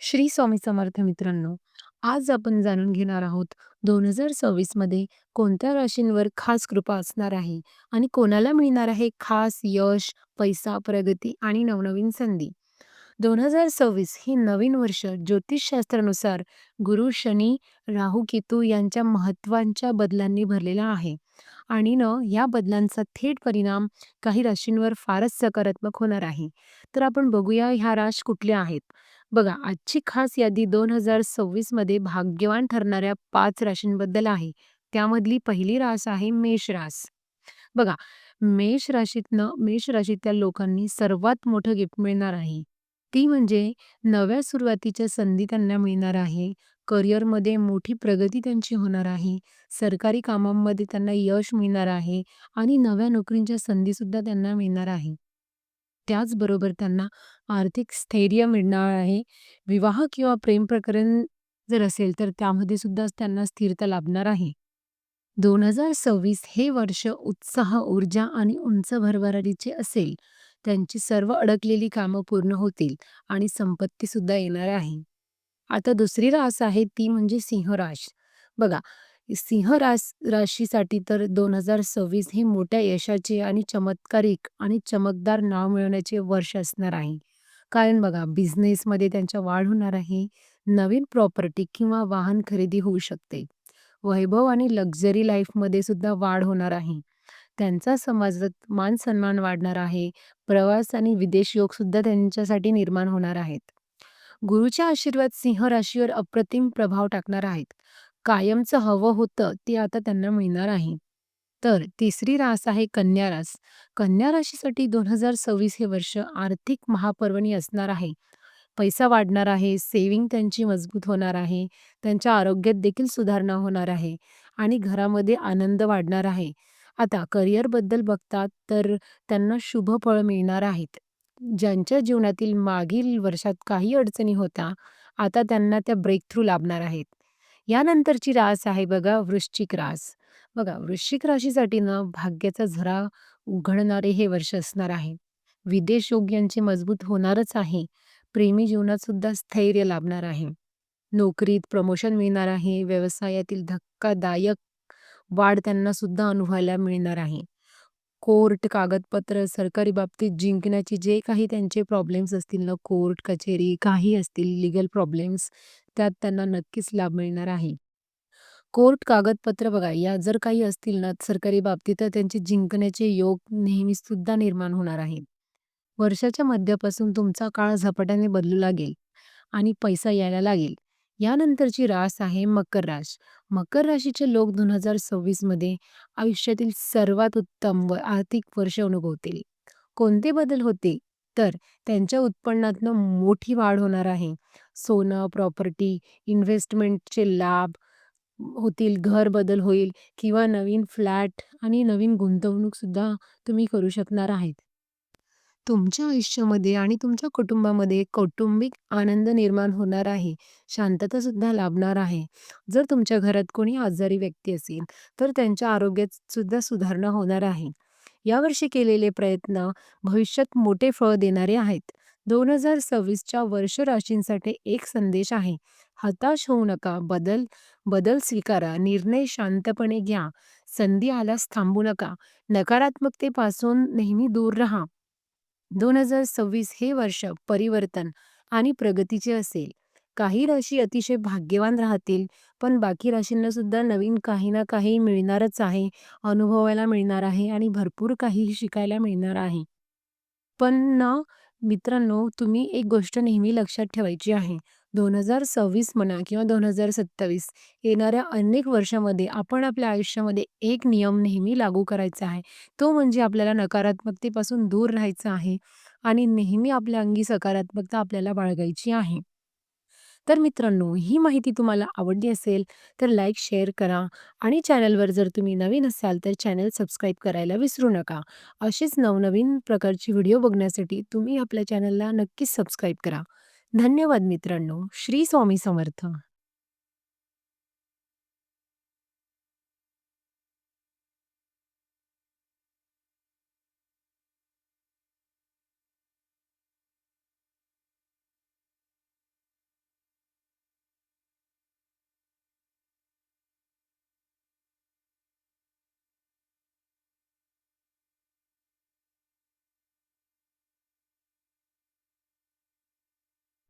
श्री स्वामी समर्थ मित्रांनो, आज आपण जाणून घेणार आहोत 2026 मध्ये कोणत्या राशींवर खास कृपा असणार आहे आणि कोणाला मिळणार आहे खास यश, पैसा, प्रगती आणि नवनवीन संधी. 2026 ही नवीन वर्ष ज्योतिषशास्त्रानुसार गुरु, शनी, राहू, केतू यांच्या महत्त्वाच्या बदलांनी भरलेला आहे आणि या बदलांचा थेट परिणाम काही राशींवर फारच सकारात्मक होणार आहे. तर आपण बघूया ह्या राशी कुठल्या आहेत. बघा, आजची खास यादी 2026 मध्ये भाग्यवान ठरणाऱ्या 5 राशींबद्दल आहे. त्यामधली पहिली रास आहे मेष रास. बघा, मेष राशीतल्या लोकांनी सर्वात मोठं गिफ्ट मिळणार आहे. ती म्हणजे नव्या सुरुवातीच्या संधी त्यांना मिळणार आहे. करिअरमध्ये मोठी प्रगती त्यांची होणार आहे. सरकारी कामांमध्ये त्यांना यश मिळणार आहे आणि नव्या नोकरीच्या संधीसुद्धा त्यांना मिळणार आहे. त्याचबरोबर त्यांना आर्थिक स्थैर्य मिळणार आहे. विवाह किंवा प्रेम प्रकरण जर असेल, तर त्यामध्ये सुद्धा त्यांना स्थिरता लाभणार आहे. 2026 हे वर्ष उत्साह, ऊर्जा आणि उंच भरभराटीचे असेल. त्यांची सर्व अडकलेली कामं पूर्ण होतील आणि संपत्तीसुद्धा येणार आहे. आता दुसरी रास आहे ती म्हणजे सिंह रास. बघा, राशीसाठी तर 2026 हे मोठ्या यशाचे आणि चमत्कारिक आणि चमकदार नाव मिळवण्याचे वर्ष असणार आहे. कारण बघा, बिझनेसमध्ये त्यांच्या वाढ होणार आहे. नवीन प्रॉपर्टी किंवा वाहन खरेदी होऊ शकते. वैभव आणि लक्झरी लाईफमध्ये सुद्धा वाढ होणार आहे. त्यांचा समाजात मान-सन्मान वाढणार आहे. प्रवास आणि विदेश योग सुद्धा त्यांच्यासाठी निर्माण होणार आहेत. गुरुचे आशीर्वाद सिंह राशीवर अप्रतिम प्रभाव टाकणार आहेत. कायमचं हवं होतं ते आता त्यांना मिळणार आहे. तर तिसरी रास आहे कन्या रास. कन्या राशीसाठी 2026 हे वर्ष आर्थिक महापर्वणी असणार आहे. पैसा वाढणार आहे, सेव्हिंग त्यांची मजबूत होणार आहे, त्यांच्या आरोग्यात देखील सुधारणा होणार आहे आणि घरामध्ये आनंद वाढणार आहे. आता करिअरबद्दल बघतात तर त्यांना शुभ फळ मिळणार आहेत. ज्यांच्या जीवनातील मागील वर्षात काही अडचणी होत्या, आता त्यांना त्या ब्रेक थ्रू लाभणार आहेत. यानंतरची रास आहे बघा वृश्चिक रास. बघा, वृश्चिक राशीसाठी भाग्याचा झरा उघडणारे हे वर्ष असणार आहे. विदेश योग यांचे मजबूत होणारच आहे. प्रेमी जीवनात सुद्धा स्थैर्य लाभणार आहे. नोकरीत प्रमोशन मिळणार आहे. व्यवसायातील धक्कादायक वाढ त्यांना सुद्धा अनुभवायला मिळणार आहे. कोर्ट, कागदपत्र, सरकारी बाबतीत जिंकण्याचे जे काही त्यांचे प्रॉब्लेम्स असतील ना, कोर्ट, कचेरी काही असतील लीगल प्रॉब्लेम्स, त्यात त्यांना नक्कीच लाभ मिळणार आहे. कोर्ट, कागदपत्र बघा, या जर काही असतील ना सरकारी बाबतीत, तर त्यांचे जिंकण्याचे योग नेहमीच सुद्धा निर्माण होणार आहे. वर्षाच्या मध्यापासून तुमचा काळ झपाट्याने बदलू लागेल आणि पैसा यायला लागेल. यानंतरची रास आहे मकर रास. मकर राशीचे लोक 2026 मध्ये आयुष्यातील सर्वात उत्तम व आर्थिक वर्ष अनुभवतील. कोणते बदल होते? तर त्यांच्या उत्पन्नातनं मोठी वाढ होणार आहे. सोनं, प्रॉपर्टी, इन्व्हेस्टमेंटचे लाभ होतील, घर बदल होईल किंवा नवीन फ्लॅट आणि नवीन गुंतवणूकसुद्धा तुम्ही करू शकणार आहेत. तुमच्या आयुष्यामध्ये आणि तुमच्या कुटुंबामध्ये कौटुंबिक आनंद निर्माण होणार आहे. शांतता सुद्धा लाभणार आहे. जर तुमच्या घरात कोणी आजारी व्यक्ती असेल, तर त्यांच्या आरोग्यात सुद्धा सुधारणा होणार आहे. यावर्षी केलेले प्रयत्न भविष्यात मोठे फळ देणारे आहेत. 2026च्या वर्ष राशींसाठी एक संदेश आहे. हताश होऊ नका. बदल बदल स्वीकारा. निर्णय शांतपणे घ्या. संधी आल्यास थांबू नका. नकारात्मकतेपासून नेहमी दूर राहा. 2026 हे वर्ष परिवर्तन आणि प्रगतीचे असेल. काही राशी अतिशय भाग्यवान राहतील, पण बाकी राशींना सुद्धा नवीन काही ना काही मिळणारच आहे, अनुभवायला मिळणार आहे आणि भरपूर काही शिकायला मिळणार आहे. पण मित्रांनो, तुम्ही एक गोष्ट नेहमी लक्षात ठेवायची आहे. 2026 म्हणा किंवा 2027 येणाऱ्या अनेक वर्षामध्ये आपण आपल्या आयुष्यामध्ये एक नियम नेहमी लागू करायचा आहे. तो म्हणजे आपल्याला नकारात्मकतेपासून दूर राहायचं आहे आणि नेहमी आपल्या अंगी सकारात्मकता आपल्याला बाळगायची आहे. तर मित्रांनो, ही माहिती तुम्हाला आवडली असेल तर लाईक, शेअर करा आणि चॅनलवर जर तुम्ही नवीन असाल तर चॅनल सबस्क्राईब करायला विसरू नका. असेच नवनवीन प्रकारचे व्हिडिओ बघण्यासाठी तुम्ही आपल्या चॅनलला नक्कीच सबस्क्राईब करा. धन्यवाद मित्रांनो. श्री स्वामी समर्थ.